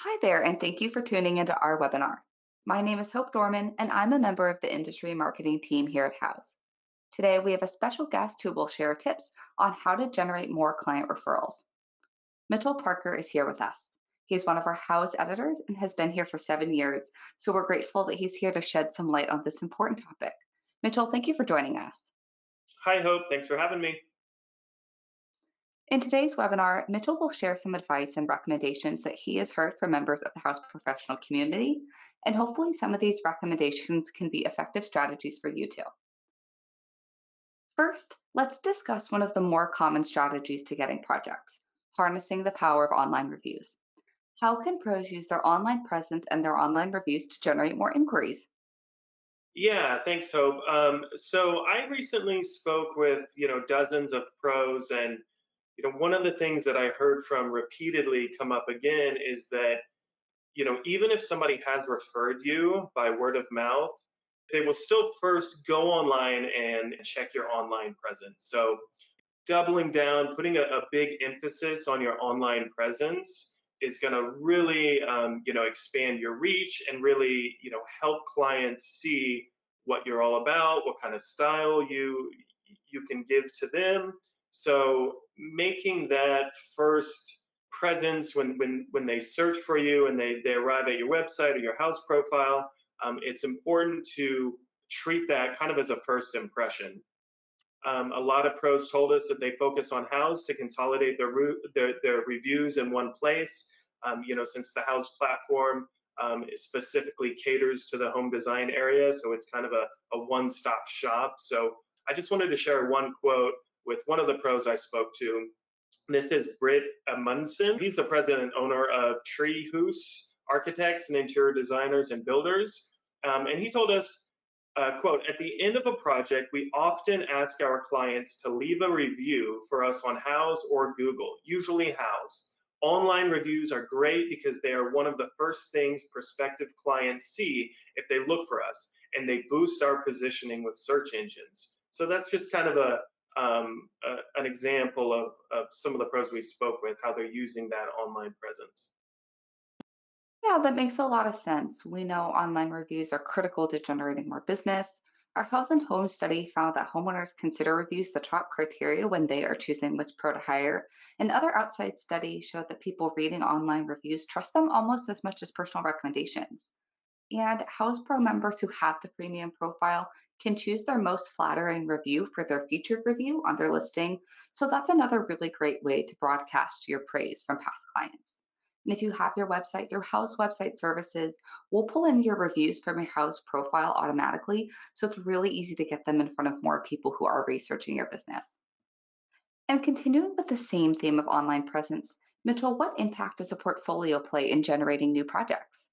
Hi there, and thank you for tuning into our webinar. My name is Hope Dorman, and I'm a member of the industry marketing team here at Houzz. Today, we have a special guest who will share tips on how to generate more client referrals. Mitchell Parker is here with us. He's one of our Houzz editors and has been here for 7 years, so we're grateful that he's here to shed some light on this important topic. Mitchell, thank you for joining us. Hi, Hope. Thanks for having me. In today's webinar, Mitchell will share some advice and recommendations that he has heard from members of the Houzz professional community, and hopefully some of these recommendations can be effective strategies for you too. First, let's discuss one of the more common strategies to getting projects, harnessing the power of online reviews. How can pros use their online presence and their online reviews to generate more inquiries? Yeah, thanks, Hope. So I recently spoke with, dozens of pros, and one of the things that I heard from repeatedly come up again is that, even if somebody has referred you by word of mouth, they will still first go online and check your online presence. So doubling down, putting a big emphasis on your online presence is going to really, expand your reach and really, help clients see what you're all about, what kind of style you can give to them. So making that first presence when they search for you and they arrive at your website or your Houzz profile, it's important to treat that kind of as a first impression. A lot of pros told us that they focus on Houzz to consolidate their reviews in one place. Since the Houzz platform specifically caters to the home design area, so it's kind of a one-stop shop. So I just wanted to share one quote with one of the pros I spoke to. This is Britt Amundsen. He's the president and owner of Tree House Architects and Interior Designers and Builders. And he told us, quote, at the end of a project, we often ask our clients to leave a review for us on Houzz or Google, usually Houzz. Online reviews are great because they are one of the first things prospective clients see if they look for us, and they boost our positioning with search engines. So that's just kind of an example of some of the pros we spoke with, how they're using that online presence. Yeah, that makes a lot of sense. We know online reviews are critical to generating more business. Our House and Home study found that homeowners consider reviews the top criteria when they are choosing which pro to hire. And other outside studies showed that people reading online reviews trust them almost as much as personal recommendations. And House Pro members who have the premium profile can choose their most flattering review for their featured review on their listing. So that's another really great way to broadcast your praise from past clients. And if you have your website through House Website Services, we'll pull in your reviews from your House profile automatically. So it's really easy to get them in front of more people who are researching your business. And continuing with the same theme of online presence, Mitchell, what impact does a portfolio play in generating new projects?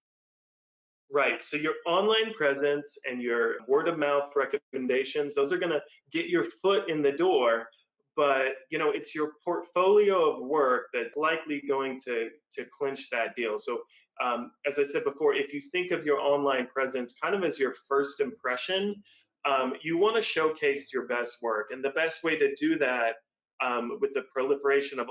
Right. So your online presence and your word of mouth recommendations, those are going to get your foot in the door, but it's your portfolio of work that's likely going to clinch that deal. So as I said before, if you think of your online presence kind of as your first impression, you want to showcase your best work. And the best way to do that with the proliferation of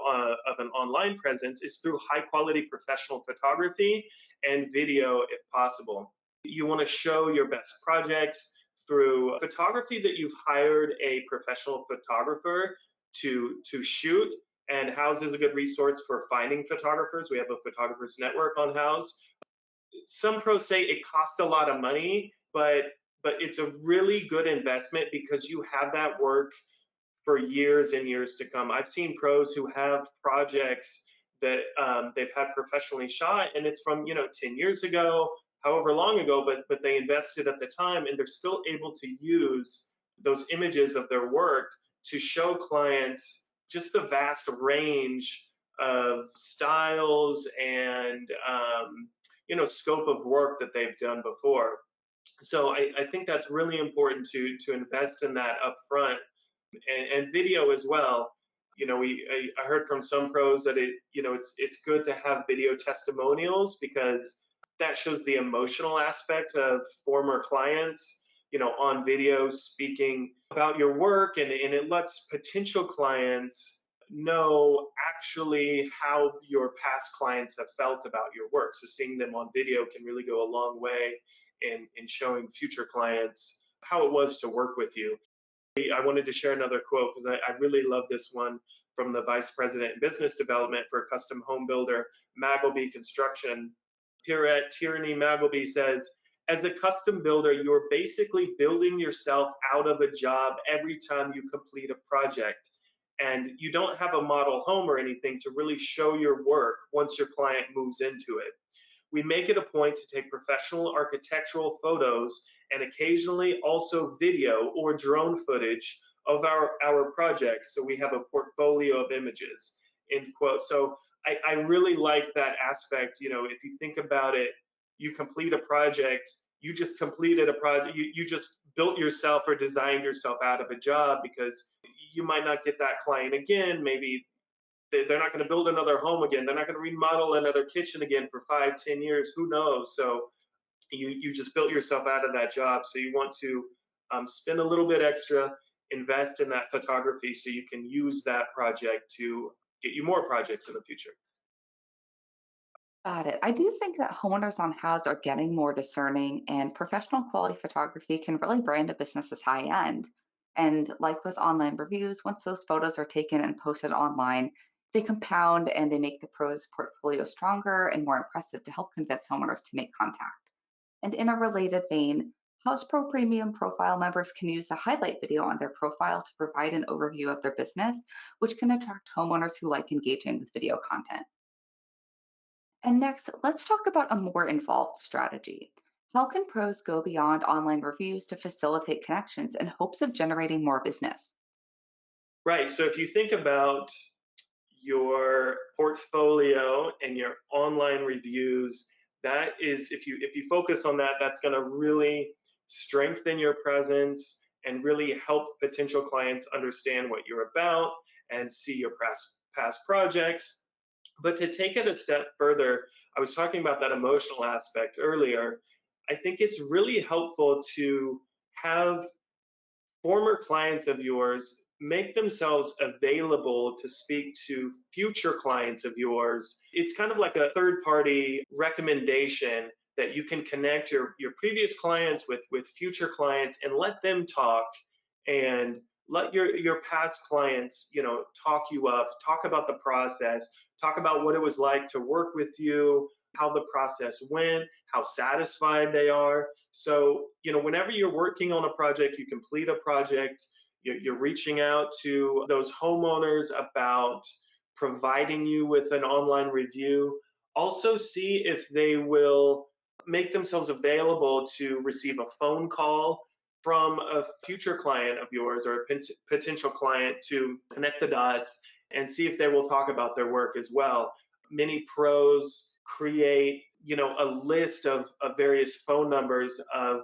an online presence is through high quality professional photography and video if possible. You want to show your best projects through photography that you've hired a professional photographer to shoot. And Houzz is a good resource for finding photographers. We have a photographers network on Houzz. Some pros say it costs a lot of money, but it's a really good investment because you have that work for years and years to come. I've seen pros who have projects that they've had professionally shot, and it's from 10 years ago, however long ago, but they invested at the time, and they're still able to use those images of their work to show clients just the vast range of styles and scope of work that they've done before. So I think that's really important to invest in that upfront and video as well. I heard from some pros that it's good to have video testimonials because that shows the emotional aspect of former clients, on video speaking about your work, and it lets potential clients know actually how your past clients have felt about your work. So seeing them on video can really go a long way in showing future clients how it was to work with you. I wanted to share another quote because I really love this one from the Vice President in Business Development for a custom home builder, Magleby Construction. Pierrette Tierney Magleby says, as a custom builder, you're basically building yourself out of a job every time you complete a project. And you don't have a model home or anything to really show your work once your client moves into it. We make it a point to take professional architectural photos and occasionally also video or drone footage of our projects. So we have a portfolio of images, end quote. So I really like that aspect. If you think about it, you complete a project, you just completed a project, you just built yourself or designed yourself out of a job because you might not get that client again. Maybe they're not going to build another home again. They're not going to remodel another kitchen again for 5, 10 years. Who knows? So you just built yourself out of that job. So you want to spend a little bit extra, invest in that photography so you can use that project to get you more projects in the future. Got it. I do think that homeowners on Houzz are getting more discerning, and professional quality photography can really brand a business as high end. And like with online reviews, once those photos are taken and posted online, they compound and they make the pro's portfolio stronger and more impressive to help convince homeowners to make contact. And in a related vein, House Pro Premium profile members can use the highlight video on their profile to provide an overview of their business, which can attract homeowners who like engaging with video content. And next, let's talk about a more involved strategy. How can pros go beyond online reviews to facilitate connections in hopes of generating more business? Right. So if you think about your portfolio and your online reviews, that is, if you focus on that, that's going to really strengthen your presence and really help potential clients understand what you're about and see your past projects. But to take it a step further, I was talking about that emotional aspect earlier. I think it's really helpful to have former clients of yours make themselves available to speak to future clients of yours. It's kind of like a third party recommendation that you can connect your previous clients with future clients and let them talk and let your past clients talk you up, talk about the process, talk about what it was like to work with you, how the process went, how satisfied they are. So whenever you're working on a project, you complete a project, you're reaching out to those homeowners about providing you with an online review. Also see if they will make themselves available to receive a phone call from a future client of yours or a potential client to connect the dots and see if they will talk about their work as well. Many pros create, a list of various phone numbers of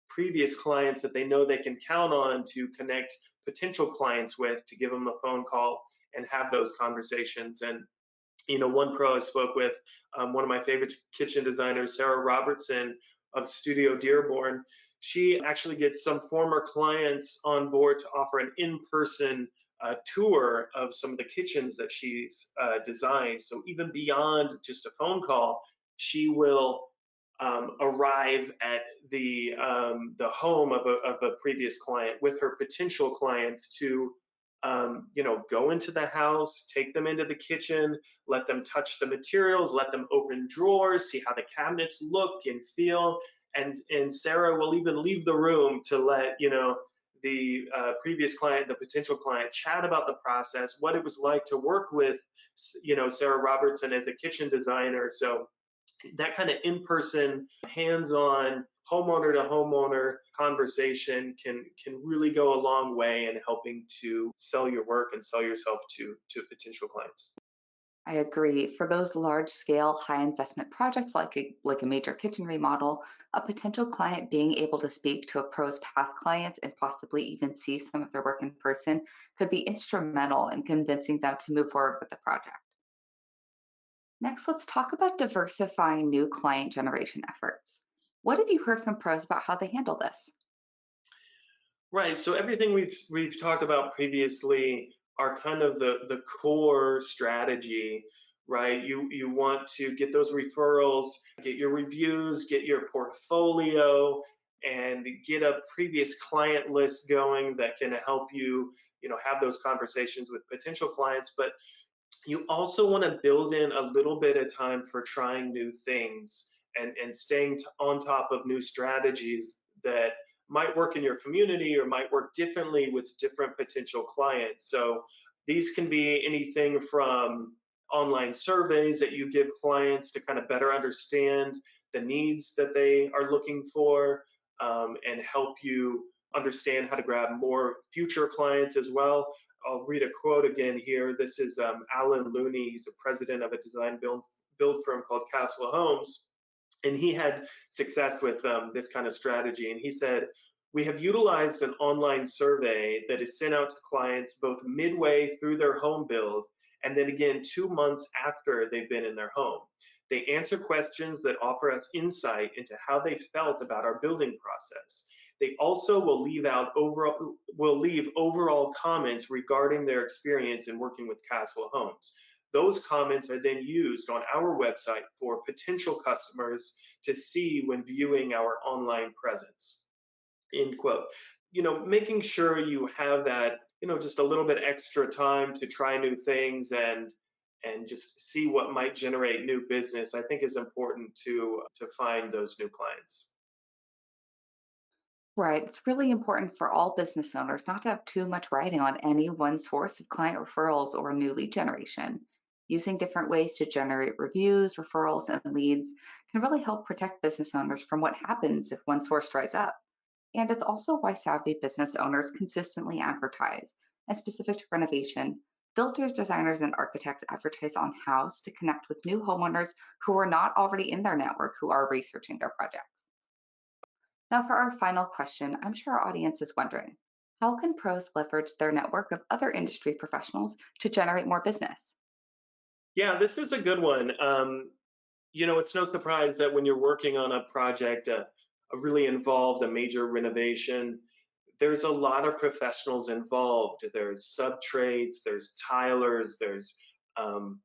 previous clients that they know they can count on to connect potential clients with to give them a phone call and have those conversations. And one pro I spoke with, one of my favorite kitchen designers, Sarah Robertson of Studio Dearborn. She actually gets some former clients on board to offer an in-person tour of some of the kitchens that she's designed. So even beyond just a phone call, she will arrive at the home of a previous client with her potential clients to go into the house, take them into the kitchen, let them touch the materials, let them open drawers, see how the cabinets look and feel. And Sarah will even leave the room to let the previous client, the potential client, chat about the process, what it was like to work with Sarah Robertson as a kitchen designer. So that kind of in-person, hands-on, homeowner to homeowner conversation can really go a long way in helping to sell your work and sell yourself to potential clients. I agree. For those large scale, high investment projects like a major kitchen remodel, a potential client being able to speak to a pro's past clients and possibly even see some of their work in person could be instrumental in convincing them to move forward with the project. Next, let's talk about diversifying new client generation efforts. What have you heard from pros about how they handle this? Right. So everything we've talked about previously are kind of the core strategy, right? You want to get those referrals, get your reviews, get your portfolio, and get a previous client list going that can help you, have those conversations with potential clients. But you also want to build in a little bit of time for trying new things and staying on top of new strategies that might work in your community or might work differently with different potential clients. So these can be anything from online surveys that you give clients to kind of better understand the needs that they are looking for, and help you understand how to grab more future clients as well. I'll read a quote again here. This is Alan Looney. He's a president of a design build firm called Castle Homes. And he had success with this kind of strategy. And he said, "We have utilized an online survey that is sent out to clients both midway through their home build and then again 2 months after they've been in their home. They answer questions that offer us insight into how they felt about our building process. They also will leave overall comments regarding their experience in working with Castle Homes. Those comments are then used on our website for potential customers to see when viewing our online presence." End quote. Making sure you have that, just a little bit extra time to try new things and just see what might generate new business, I think is important to find those new clients. Right. It's really important for all business owners not to have too much riding on any one source of client referrals or new lead generation. Using different ways to generate reviews, referrals, and leads can really help protect business owners from what happens if one source dries up. And it's also why savvy business owners consistently advertise. And specific to renovation, builders, designers, and architects advertise on Houzz to connect with new homeowners who are not already in their network who are researching their projects. Now, for our final question, I'm sure our audience is wondering, how can pros leverage their network of other industry professionals to generate more business? Yeah, this is a good one. It's no surprise that when you're working on a project, a really involved, a major renovation, there's a lot of professionals involved. There's sub trades, there's tilers, there's um,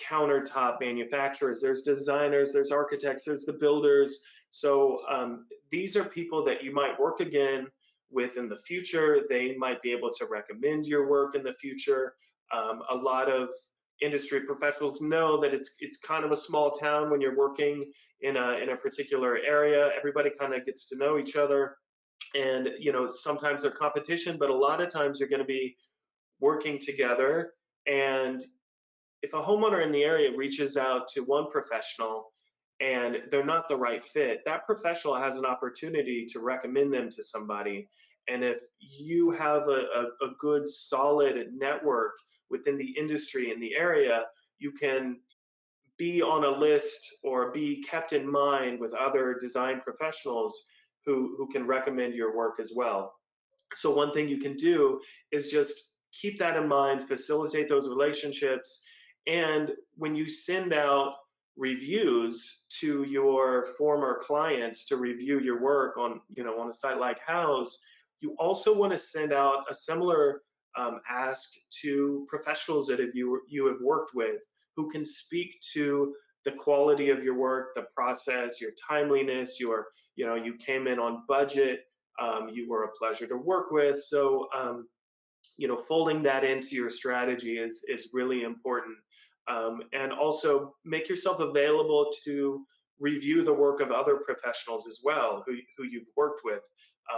countertop manufacturers, there's designers, there's architects, there's the builders. So these are people that you might work again with in the future. They might be able to recommend your work in the future. A lot of industry professionals know that it's kind of a small town when you're working in a particular area. Everybody kind of gets to know each other, and sometimes they're competition, but a lot of times you're going to be working together. And if a homeowner in the area reaches out to one professional and they're not the right fit, that professional has an opportunity to recommend them to somebody. And if you have a good, solid network within the industry in the area, you can be on a list or be kept in mind with other design professionals who can recommend your work as well. So one thing you can do is just keep that in mind, facilitate those relationships, and when you send out reviews to your former clients to review your work on a site like House, you also want to send out a similar ask to professionals that you have worked with who can speak to the quality of your work, the process, your timeliness, you came in on budget, you were a pleasure to work with. So, folding that into your strategy is really important. And also make yourself available to review the work of other professionals as well who you've worked with.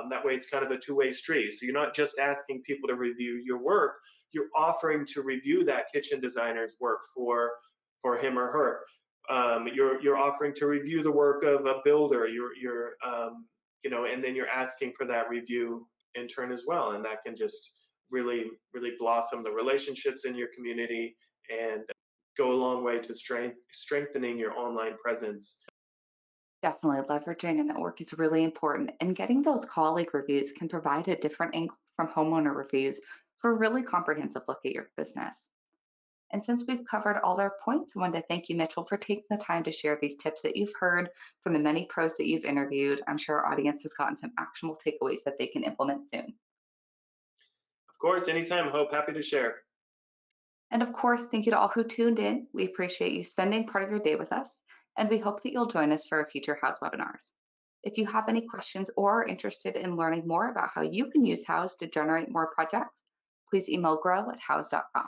That way, it's kind of a two-way street. So you're not just asking people to review your work; you're offering to review that kitchen designer's work for him or her. You're offering to review the work of a builder. And then you're asking for that review in turn as well, and that can just really blossom the relationships in your community and go a long way to strengthening your online presence. Definitely, leveraging a network is really important, and getting those colleague reviews can provide a different angle from homeowner reviews for a really comprehensive look at your business. And since we've covered all our points, I wanted to thank you, Mitchell, for taking the time to share these tips that you've heard from the many pros that you've interviewed. I'm sure our audience has gotten some actionable takeaways that they can implement soon. Of course, anytime, Hope, happy to share. And of course, thank you to all who tuned in. We appreciate you spending part of your day with us, and we hope that you'll join us for future House webinars. If you have any questions or are interested in learning more about how you can use House to generate more projects, please email grow@house.com.